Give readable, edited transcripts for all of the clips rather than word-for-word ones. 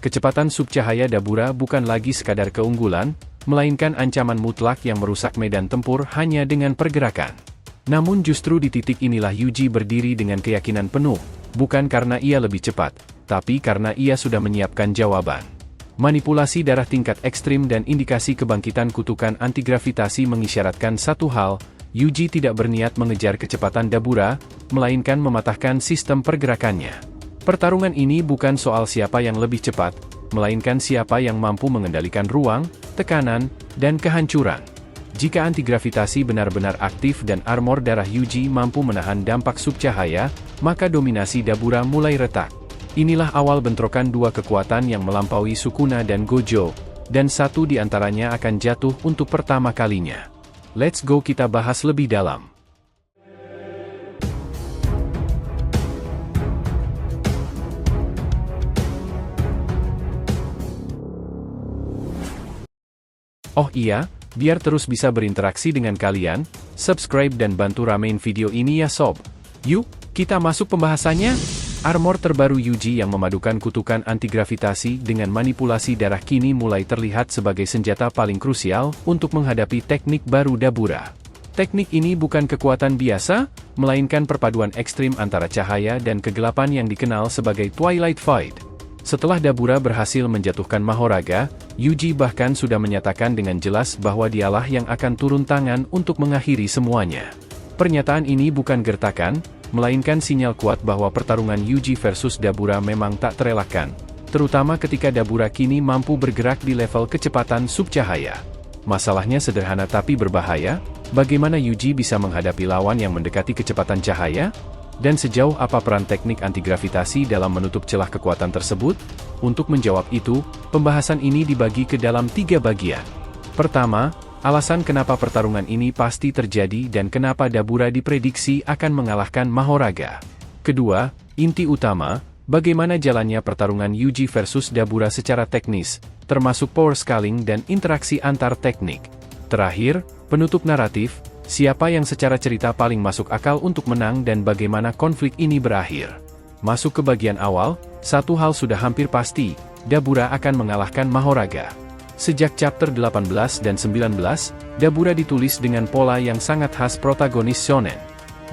kecepatan subcahaya Dabura bukan lagi sekadar keunggulan, melainkan ancaman mutlak yang merusak medan tempur hanya dengan pergerakan. Namun justru di titik inilah Yuji berdiri dengan keyakinan penuh, bukan karena ia lebih cepat, tapi karena ia sudah menyiapkan jawaban. Manipulasi darah tingkat ekstrim dan indikasi kebangkitan kutukan antigravitasi mengisyaratkan satu hal, Yuji tidak berniat mengejar kecepatan Dabura, melainkan mematahkan sistem pergerakannya. Pertarungan ini bukan soal siapa yang lebih cepat, melainkan siapa yang mampu mengendalikan ruang, tekanan, dan kehancuran. Jika antigravitasi benar-benar aktif dan armor darah Yuji mampu menahan dampak subcahaya, maka dominasi Dabura mulai retak. Inilah awal bentrokan dua kekuatan yang melampaui Sukuna dan Gojo, dan satu di antaranya akan jatuh untuk pertama kalinya. Let's go kita bahas lebih dalam. Oh iya, biar terus bisa berinteraksi dengan kalian, subscribe dan bantu ramein video ini ya sob. Yuk, kita masuk pembahasannya. Armor terbaru Yuji yang memadukan kutukan antigravitasi dengan manipulasi darah kini mulai terlihat sebagai senjata paling krusial untuk menghadapi teknik baru Dabura. Teknik ini bukan kekuatan biasa, melainkan perpaduan ekstrim antara cahaya dan kegelapan yang dikenal sebagai Twilight Fight. Setelah Dabura berhasil menjatuhkan Mahoraga, Yuji bahkan sudah menyatakan dengan jelas bahwa dialah yang akan turun tangan untuk mengakhiri semuanya. Pernyataan ini bukan gertakan, melainkan sinyal kuat bahwa pertarungan Yuji versus Dabura memang tak terelakkan, terutama ketika Dabura kini mampu bergerak di level kecepatan subcahaya. Masalahnya sederhana tapi berbahaya, bagaimana Yuji bisa menghadapi lawan yang mendekati kecepatan cahaya? Dan sejauh apa peran teknik antigravitasi dalam menutup celah kekuatan tersebut? Untuk menjawab itu, pembahasan ini dibagi ke dalam 3 bagian. Pertama, alasan kenapa pertarungan ini pasti terjadi dan kenapa Dabura diprediksi akan mengalahkan Mahoraga. Kedua, inti utama, bagaimana jalannya pertarungan Yuji versus Dabura secara teknis, termasuk power scaling dan interaksi antar teknik. Terakhir, penutup naratif, siapa yang secara cerita paling masuk akal untuk menang dan bagaimana konflik ini berakhir. Masuk ke bagian awal, satu hal sudah hampir pasti, Dabura akan mengalahkan Mahoraga. Sejak chapter 18 dan 19, Dabura ditulis dengan pola yang sangat khas protagonis shonen.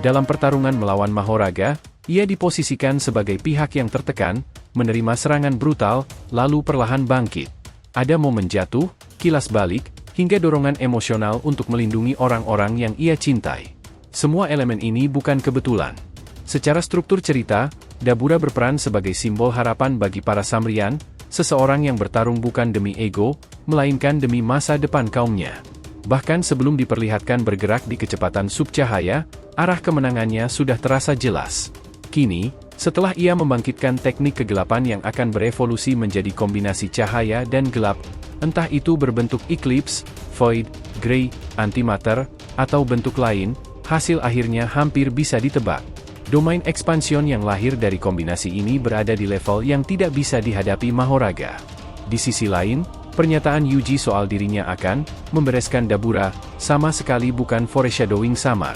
Dalam pertarungan melawan Mahoraga, ia diposisikan sebagai pihak yang tertekan, menerima serangan brutal, lalu perlahan bangkit. Ada momen jatuh, kilas balik, hingga dorongan emosional untuk melindungi orang-orang yang ia cintai. Semua elemen ini bukan kebetulan. Secara struktur cerita, Dabura berperan sebagai simbol harapan bagi para Samrian, seseorang yang bertarung bukan demi ego, melainkan demi masa depan kaumnya. Bahkan sebelum diperlihatkan bergerak di kecepatan subcahaya, arah kemenangannya sudah terasa jelas. Kini, setelah ia membangkitkan teknik kegelapan yang akan berevolusi menjadi kombinasi cahaya dan gelap, entah itu berbentuk eclipse, void, grey, antimatter, atau bentuk lain, hasil akhirnya hampir bisa ditebak. Domain ekspansion yang lahir dari kombinasi ini berada di level yang tidak bisa dihadapi Mahoraga. Di sisi lain, pernyataan Yuji soal dirinya akan membereskan Dabura sama sekali bukan foreshadowing samar.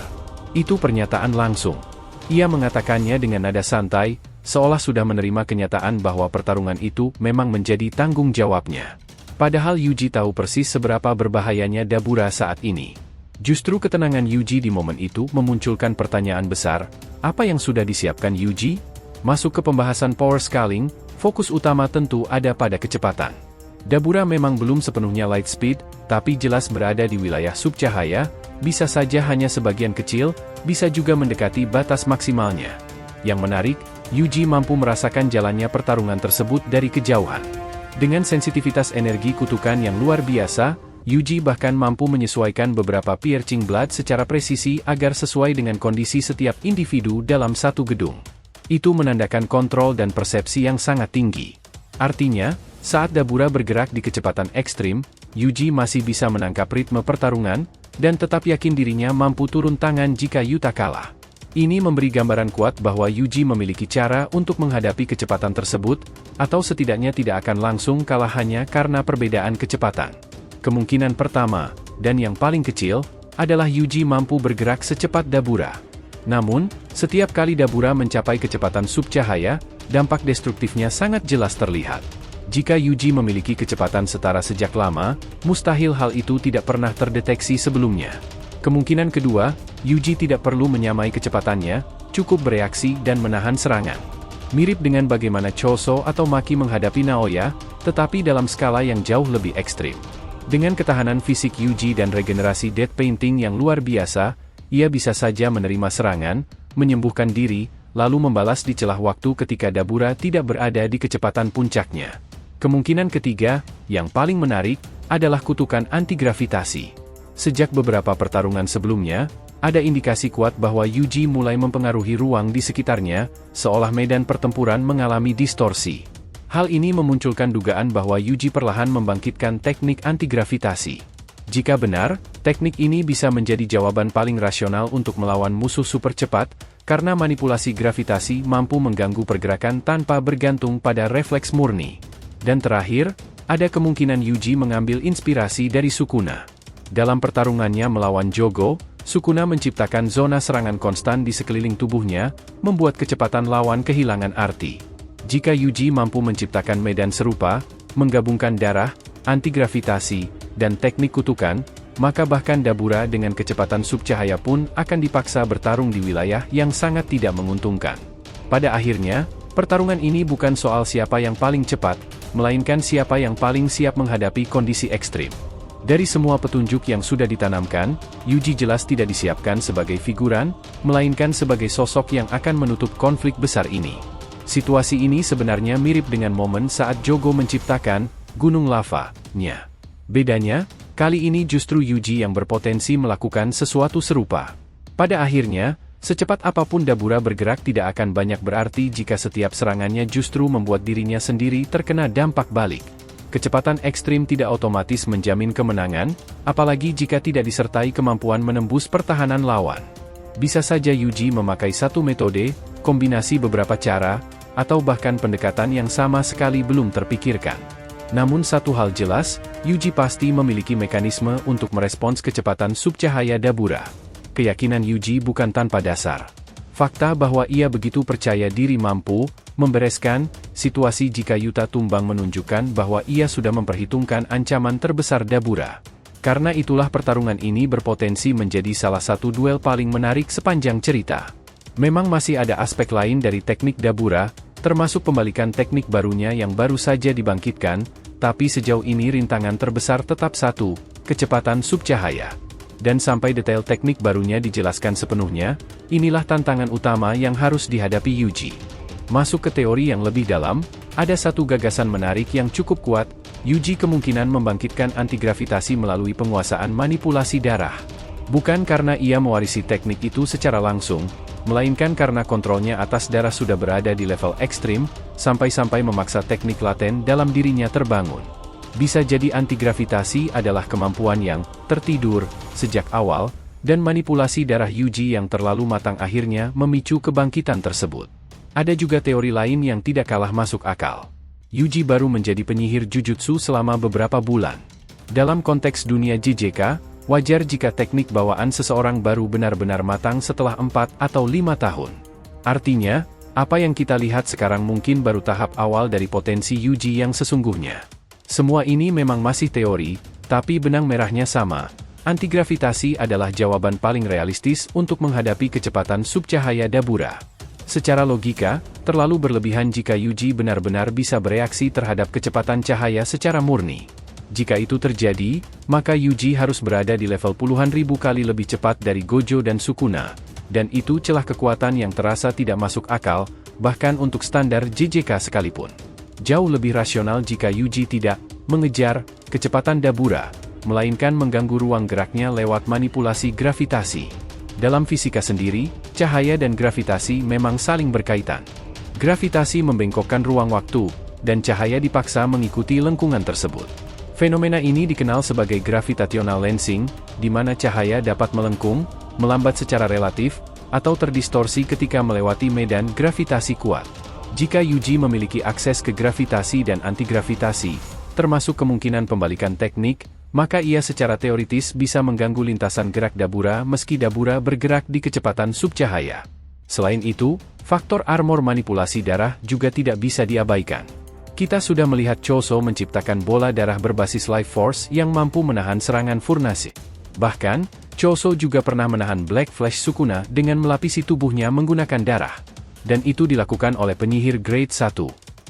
Itu pernyataan langsung. Ia mengatakannya dengan nada santai, seolah sudah menerima kenyataan bahwa pertarungan itu memang menjadi tanggung jawabnya. Padahal Yuji tahu persis seberapa berbahayanya Dabura saat ini. Justru ketenangan Yuji di momen itu memunculkan pertanyaan besar, apa yang sudah disiapkan Yuji? Masuk ke pembahasan power scaling, fokus utama tentu ada pada kecepatan. Dabura memang belum sepenuhnya light speed, tapi jelas berada di wilayah subcahaya, bisa saja hanya sebagian kecil, bisa juga mendekati batas maksimalnya. Yang menarik, Yuji mampu merasakan jalannya pertarungan tersebut dari kejauhan. Dengan sensitivitas energi kutukan yang luar biasa, Yuji bahkan mampu menyesuaikan beberapa piercing blood secara presisi agar sesuai dengan kondisi setiap individu dalam satu gedung. Itu menandakan kontrol dan persepsi yang sangat tinggi. Artinya, saat Dabura bergerak di kecepatan ekstrim, Yuji masih bisa menangkap ritme pertarungan, dan tetap yakin dirinya mampu turun tangan jika Yuta kalah. Ini memberi gambaran kuat bahwa Yuji memiliki cara untuk menghadapi kecepatan tersebut, atau setidaknya tidak akan langsung kalah hanya karena perbedaan kecepatan. Kemungkinan pertama, dan yang paling kecil, adalah Yuji mampu bergerak secepat Dabura. Namun, setiap kali Dabura mencapai kecepatan subcahaya, dampak destruktifnya sangat jelas terlihat. Jika Yuji memiliki kecepatan setara sejak lama, mustahil hal itu tidak pernah terdeteksi sebelumnya. Kemungkinan kedua, Yuji tidak perlu menyamai kecepatannya, cukup bereaksi dan menahan serangan. Mirip dengan bagaimana Choso atau Maki menghadapi Naoya, tetapi dalam skala yang jauh lebih ekstrim. Dengan ketahanan fisik Yuji dan regenerasi Death Painting yang luar biasa, ia bisa saja menerima serangan, menyembuhkan diri, lalu membalas di celah waktu ketika Dabura tidak berada di kecepatan puncaknya. Kemungkinan ketiga, yang paling menarik, adalah kutukan anti-gravitasi. Sejak beberapa pertarungan sebelumnya, ada indikasi kuat bahwa Yuji mulai mempengaruhi ruang di sekitarnya, seolah medan pertempuran mengalami distorsi. Hal ini memunculkan dugaan bahwa Yuji perlahan membangkitkan teknik anti-gravitasi. Jika benar, teknik ini bisa menjadi jawaban paling rasional untuk melawan musuh super cepat, karena manipulasi gravitasi mampu mengganggu pergerakan tanpa bergantung pada refleks murni. Dan terakhir, ada kemungkinan Yuji mengambil inspirasi dari Sukuna. Dalam pertarungannya melawan Jogo, Sukuna menciptakan zona serangan konstan di sekeliling tubuhnya, membuat kecepatan lawan kehilangan arti. Jika Yuji mampu menciptakan medan serupa, menggabungkan darah, anti-gravitasi, dan teknik kutukan, maka bahkan Dabura dengan kecepatan subcahaya pun akan dipaksa bertarung di wilayah yang sangat tidak menguntungkan. Pada akhirnya, pertarungan ini bukan soal siapa yang paling cepat, melainkan siapa yang paling siap menghadapi kondisi ekstrim. Dari semua petunjuk yang sudah ditanamkan, Yuji jelas tidak disiapkan sebagai figuran, melainkan sebagai sosok yang akan menutup konflik besar ini. Situasi ini sebenarnya mirip dengan momen saat Jogo menciptakan gunung lava-nya. Bedanya, kali ini justru Yuji yang berpotensi melakukan sesuatu serupa. Pada akhirnya, secepat apapun Dabura bergerak tidak akan banyak berarti jika setiap serangannya justru membuat dirinya sendiri terkena dampak balik. Kecepatan ekstrim tidak otomatis menjamin kemenangan, apalagi jika tidak disertai kemampuan menembus pertahanan lawan. Bisa saja Yuji memakai satu metode, kombinasi beberapa cara, atau bahkan pendekatan yang sama sekali belum terpikirkan. Namun satu hal jelas, Yuji pasti memiliki mekanisme untuk merespons kecepatan subcahaya Dabura. Keyakinan Yuji bukan tanpa dasar. Fakta bahwa ia begitu percaya diri mampu membereskan situasi jika Yuta tumbang menunjukkan bahwa ia sudah memperhitungkan ancaman terbesar Dabura. Karena itulah pertarungan ini berpotensi menjadi salah satu duel paling menarik sepanjang cerita. Memang masih ada aspek lain dari teknik Dabura, termasuk pembalikan teknik barunya yang baru saja dibangkitkan, tapi sejauh ini rintangan terbesar tetap satu, kecepatan subcahaya. Dan sampai detail teknik barunya dijelaskan sepenuhnya, inilah tantangan utama yang harus dihadapi Yuji. Masuk ke teori yang lebih dalam, ada satu gagasan menarik yang cukup kuat, Yuji kemungkinan membangkitkan antigravitasi melalui penguasaan manipulasi darah. Bukan karena ia mewarisi teknik itu secara langsung, melainkan karena kontrolnya atas darah sudah berada di level ekstrim, sampai-sampai memaksa teknik laten dalam dirinya terbangun. Bisa jadi antigravitasi adalah kemampuan yang tertidur sejak awal, dan manipulasi darah Yuji yang terlalu matang akhirnya memicu kebangkitan tersebut. Ada juga teori lain yang tidak kalah masuk akal. Yuji baru menjadi penyihir Jujutsu selama beberapa bulan. Dalam konteks dunia JJK, wajar jika teknik bawaan seseorang baru benar-benar matang setelah 4 atau 5 tahun. Artinya, apa yang kita lihat sekarang mungkin baru tahap awal dari potensi Yuji yang sesungguhnya. Semua ini memang masih teori, tapi benang merahnya sama. Antigravitasi adalah jawaban paling realistis untuk menghadapi kecepatan subcahaya Dabura. Secara logika, terlalu berlebihan jika Yuji benar-benar bisa bereaksi terhadap kecepatan cahaya secara murni. Jika itu terjadi, maka Yuji harus berada di level puluhan ribu kali lebih cepat dari Gojo dan Sukuna. Dan itu celah kekuatan yang terasa tidak masuk akal, bahkan untuk standar JJK sekalipun. Jauh lebih rasional jika Yuji tidak mengejar kecepatan Dabura, melainkan mengganggu ruang geraknya lewat manipulasi gravitasi. Dalam fisika sendiri, cahaya dan gravitasi memang saling berkaitan. Gravitasi membengkokkan ruang waktu, dan cahaya dipaksa mengikuti lengkungan tersebut. Fenomena ini dikenal sebagai gravitational lensing, di mana cahaya dapat melengkung, melambat secara relatif, atau terdistorsi ketika melewati medan gravitasi kuat. Jika Yuji memiliki akses ke gravitasi dan antigravitasi, termasuk kemungkinan pembalikan teknik, maka ia secara teoritis bisa mengganggu lintasan gerak Dabura meski Dabura bergerak di kecepatan subcahaya. Selain itu, faktor armor manipulasi darah juga tidak bisa diabaikan. Kita sudah melihat Choso menciptakan bola darah berbasis Life Force yang mampu menahan serangan Furnace. Bahkan, Choso juga pernah menahan Black Flash Sukuna dengan melapisi tubuhnya menggunakan darah. Dan itu dilakukan oleh penyihir Grade 1.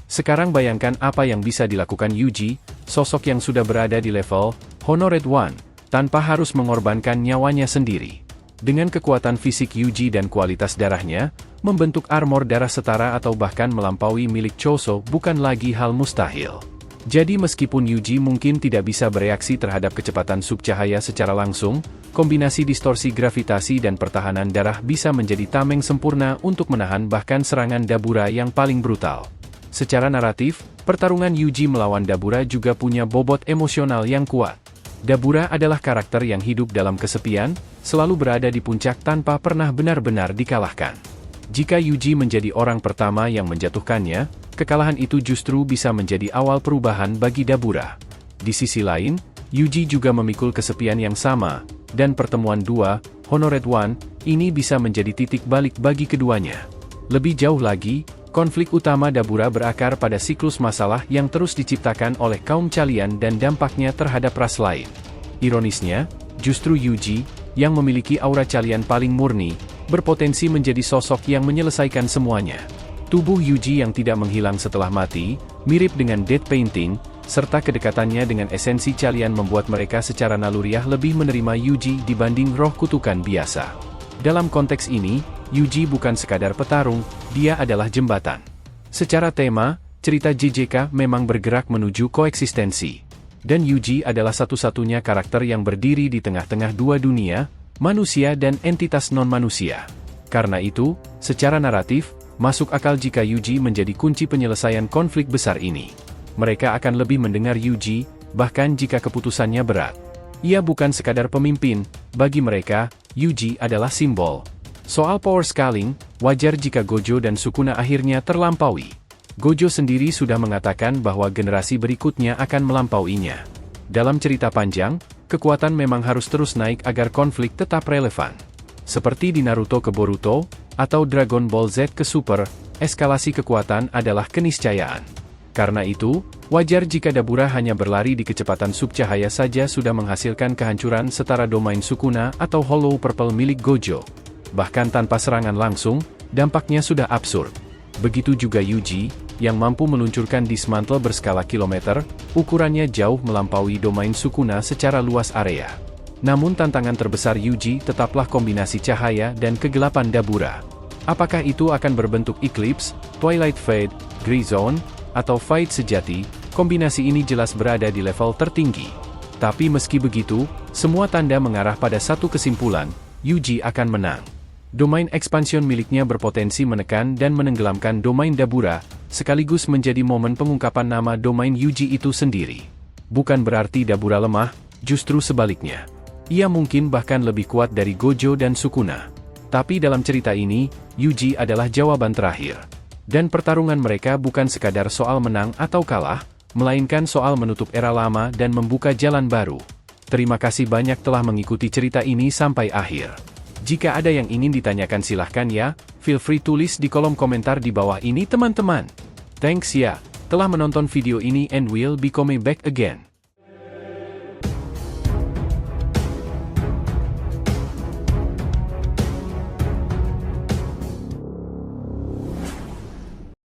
Sekarang bayangkan apa yang bisa dilakukan Yuji, sosok yang sudah berada di level Honored One, tanpa harus mengorbankan nyawanya sendiri. Dengan kekuatan fisik Yuji dan kualitas darahnya, membentuk armor darah setara atau bahkan melampaui milik Choso bukan lagi hal mustahil. Jadi meskipun Yuji mungkin tidak bisa bereaksi terhadap kecepatan subcahaya secara langsung, kombinasi distorsi gravitasi dan pertahanan darah bisa menjadi tameng sempurna untuk menahan bahkan serangan Dabura yang paling brutal. Secara naratif, pertarungan Yuji melawan Dabura juga punya bobot emosional yang kuat. Dabura adalah karakter yang hidup dalam kesepian, selalu berada di puncak tanpa pernah benar-benar dikalahkan. Jika Yuji menjadi orang pertama yang menjatuhkannya, kekalahan itu justru bisa menjadi awal perubahan bagi Dabura. Di sisi lain, Yuji juga memikul kesepian yang sama, dan pertemuan dua, Honored One, ini bisa menjadi titik balik bagi keduanya. Lebih jauh lagi, konflik utama Dabura berakar pada siklus masalah yang terus diciptakan oleh kaum Chalian dan dampaknya terhadap ras lain. Ironisnya, justru Yuji, yang memiliki aura Chalian paling murni, berpotensi menjadi sosok yang menyelesaikan semuanya. Tubuh Yuji yang tidak menghilang setelah mati, mirip dengan Dead Painting, serta kedekatannya dengan esensi Chalian membuat mereka secara naluriah lebih menerima Yuji dibanding roh kutukan biasa. Dalam konteks ini, Yuji bukan sekadar petarung, dia adalah jembatan. Secara tema, cerita JJK memang bergerak menuju koeksistensi. Dan Yuji adalah satu-satunya karakter yang berdiri di tengah-tengah dua dunia, manusia dan entitas non-manusia. Karena itu, secara naratif, masuk akal jika Yuji menjadi kunci penyelesaian konflik besar ini. Mereka akan lebih mendengar Yuji, bahkan jika keputusannya berat. Ia bukan sekadar pemimpin, bagi mereka, Yuji adalah simbol. Soal power scaling, wajar jika Gojo dan Sukuna akhirnya terlampaui. Gojo sendiri sudah mengatakan bahwa generasi berikutnya akan melampauinya. Dalam cerita panjang, kekuatan memang harus terus naik agar konflik tetap relevan. Seperti di Naruto ke Boruto, atau Dragon Ball Z ke Super, eskalasi kekuatan adalah keniscayaan. Karena itu, wajar jika Dabura hanya berlari di kecepatan subcahaya saja sudah menghasilkan kehancuran setara domain Sukuna atau Hollow Purple milik Gojo. Bahkan tanpa serangan langsung, dampaknya sudah absurd. Begitu juga Yuji, yang mampu meluncurkan dismantle berskala kilometer, ukurannya jauh melampaui domain Sukuna secara luas area. Namun tantangan terbesar Yuji tetaplah kombinasi cahaya dan kegelapan Dabura. Apakah itu akan berbentuk Eclipse, Twilight Fade, Grey Zone, atau Fight sejati, kombinasi ini jelas berada di level tertinggi. Tapi meski begitu, semua tanda mengarah pada satu kesimpulan, Yuji akan menang. Domain ekspansion miliknya berpotensi menekan dan menenggelamkan domain Dabura, sekaligus menjadi momen pengungkapan nama domain Yuji itu sendiri. Bukan berarti Dabura lemah, justru sebaliknya. Ia mungkin bahkan lebih kuat dari Gojo dan Sukuna. Tapi dalam cerita ini, Yuji adalah jawaban terakhir. Dan pertarungan mereka bukan sekadar soal menang atau kalah, melainkan soal menutup era lama dan membuka jalan baru. Terima kasih banyak telah mengikuti cerita ini sampai akhir. Jika ada yang ingin ditanyakan silahkan ya, feel free tulis di kolom komentar di bawah ini teman-teman. Thanks ya, telah menonton video ini and we'll be coming back again.